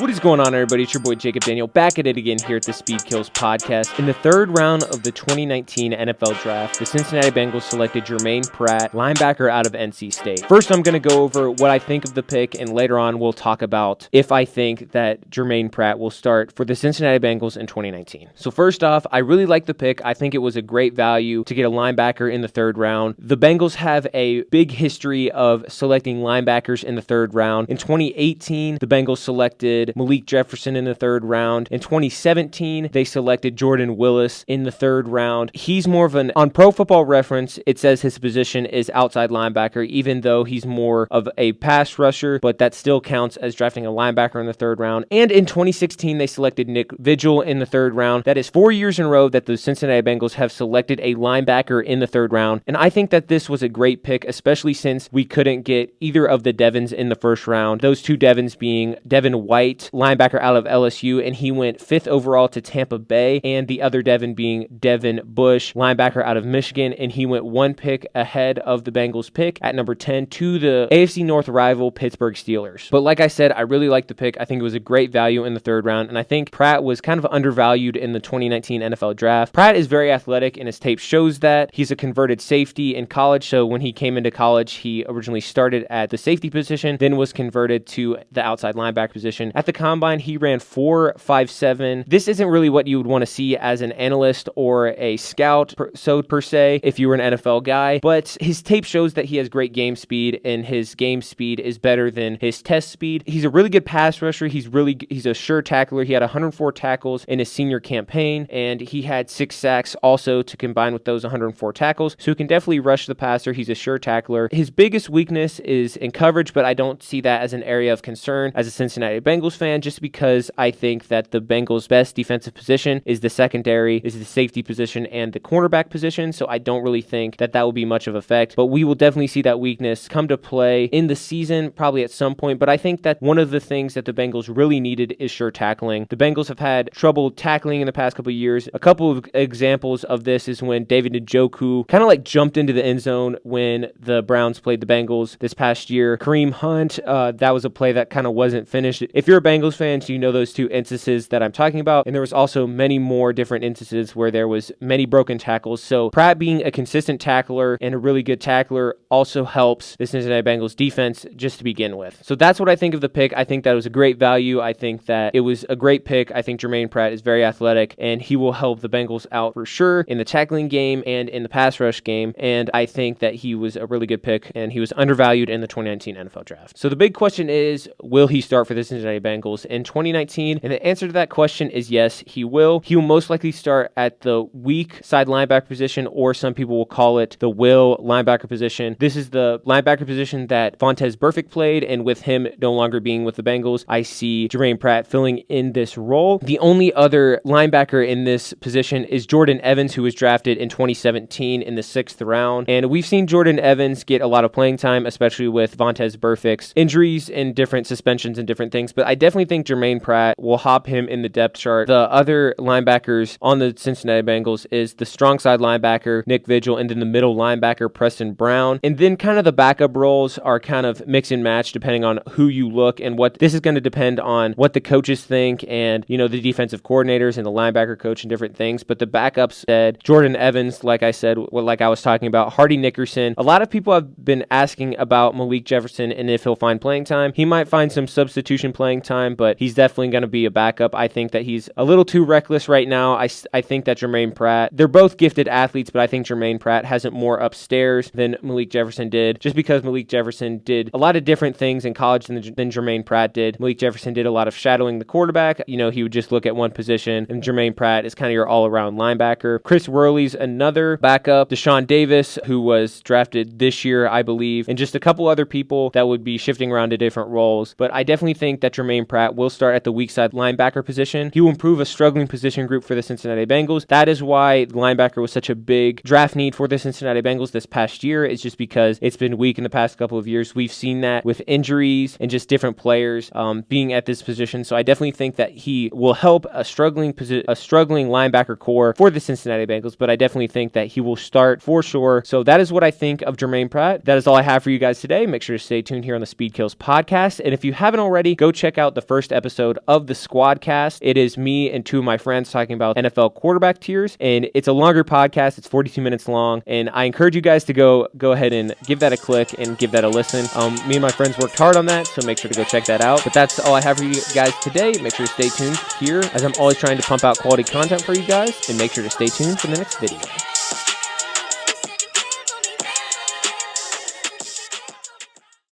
What is going on, everybody? It's your boy Jacob Daniel back at it again here at the Speed Kills podcast. In the third round of the 2019 NFL Draft, the Cincinnati Bengals selected Germaine Pratt, linebacker out of NC State. First, I'm going to go over what I think of the pick, and later on, we'll talk about if I think that Germaine Pratt will start for the Cincinnati Bengals in 2019. So first off, I really like the pick. I think it was a great value to get a linebacker in the third round. The Bengals have a big history of selecting linebackers in the third round. In 2018, the Bengals selected Malik Jefferson in the third round. In 2017, they selected Jordan Willis in the third round. He's more of on Pro Football Reference, it says his position is outside linebacker, even though he's more of a pass rusher, but that still counts as drafting a linebacker in the third round. And in 2016, they selected Nick Vigil in the third round. That is 4 years in a row that the Cincinnati Bengals have selected a linebacker in the third round. And I think that this was a great pick, especially since we couldn't get either of the Devons in the first round. Those two Devons being Devin White, linebacker out of LSU, and he went 5th overall to Tampa Bay, and the other Devin being Devin Bush, linebacker out of Michigan, and he went one pick ahead of the Bengals pick at number 10 to the AFC North rival Pittsburgh Steelers. But like I said, I really liked the pick. I think it was a great value in the third round, and I think Pratt was kind of undervalued in the 2019 NFL Draft. Pratt is very athletic, and his tape shows that. He's a converted safety in college, so when he came into college, he originally started at the safety position, then was converted to the outside linebacker position. At the combine, he ran 4.57. This isn't really what you would want to see as an analyst or a scout, per se, if you were an NFL guy, but his tape shows that he has great game speed, and his game speed is better than his test speed. He's a really good pass rusher. He's a sure tackler. He had 104 tackles in his senior campaign, and he had 6 sacks also to combine with those 104 tackles, so he can definitely rush the passer. He's a sure tackler. His biggest weakness is in coverage, but I don't see that as an area of concern as a Cincinnati Bengals fan, just because I think that the Bengals' best defensive position is the secondary, is the safety position, and the cornerback position, so I don't really think that will be much of an effect, but we will definitely see that weakness come to play in the season, probably at some point. But I think that one of the things that the Bengals really needed is sure tackling. The Bengals have had trouble tackling in the past couple of years. A couple of examples of this is when David Njoku kind of jumped into the end zone when the Browns played the Bengals this past year. Kareem Hunt, that was a play that kind of wasn't finished. If you're a Bengals fan, so you know those two instances that I'm talking about, and there was also many more different instances where there was many broken tackles. So Pratt being a consistent tackler and a really good tackler also helps the Cincinnati Bengals defense just to begin with. So that's what I think of the pick. I think that was a great value. I think that it was a great pick. I think Germaine Pratt is very athletic, and he will help the Bengals out for sure in the tackling game and in the pass rush game, and I think that he was a really good pick, and he was undervalued in the 2019 NFL Draft. So the big question is, will he start for the Cincinnati Bengals in 2019? And the answer to that question is yes, he will. He will most likely start at the weak side linebacker position, or some people will call it the will linebacker position. This is the linebacker position that Vontaze Burfict played, and with him no longer being with the Bengals, I see Germaine Pratt filling in this role. The only other linebacker in this position is Jordan Evans, who was drafted in 2017 in the 6th round, and we've seen Jordan Evans get a lot of playing time, especially with Vontaze Burfict's injuries and different suspensions and different things, but I definitely think Germaine Pratt will hop him in the depth chart. The other linebackers on the Cincinnati Bengals is the strong side linebacker, Nick Vigil, and then the middle linebacker, Preston Brown. And then kind of the backup roles are kind of mix and match depending on who you look, and what this is going to depend on what the coaches think and, the defensive coordinators and the linebacker coach and different things. But the backups said Jordan Evans, like I said, like I was talking about, Hardy Nickerson. A lot of people have been asking about Malik Jefferson and if he'll find playing time. He might find some substitution playing time, but he's definitely going to be a backup. I think that he's a little too reckless right now. I think that Germaine Pratt, they're both gifted athletes, but I think Germaine Pratt has it more upstairs than Malik Jefferson did, just because Malik Jefferson did a lot of different things in college than Germaine Pratt did. Malik Jefferson did a lot of shadowing the quarterback. He would just look at one position, and Germaine Pratt is kind of your all-around linebacker. Chris Worley's another backup. Deshaun Davis, who was drafted this year, I believe, and just a couple other people that would be shifting around to different roles. But I definitely think that Germaine Pratt will start at the weak side linebacker position. He will improve a struggling position group for the Cincinnati Bengals. That is why linebacker was such a big draft need for the Cincinnati Bengals this past year. It's just because it's been weak in the past couple of years. We've seen that with injuries and just different players being at this position. So I definitely think that he will help a struggling linebacker core for the Cincinnati Bengals, but I definitely think that he will start for sure. So that is what I think of Germaine Pratt. That is all I have for you guys today. Make sure to stay tuned here on the Speed Kills podcast. And if you haven't already, go check out out the first episode of the Squadcast. It is me and two of my friends talking about NFL quarterback tiers, and it's a longer podcast. It's 42 minutes long, and I encourage you guys to go ahead and give that a click and give that a listen. Me and my friends worked hard on that, so make sure to go check that out. But that's all I have for you guys today. Make sure to stay tuned here, as I'm always trying to pump out quality content for you guys, and make sure to stay tuned for the next video.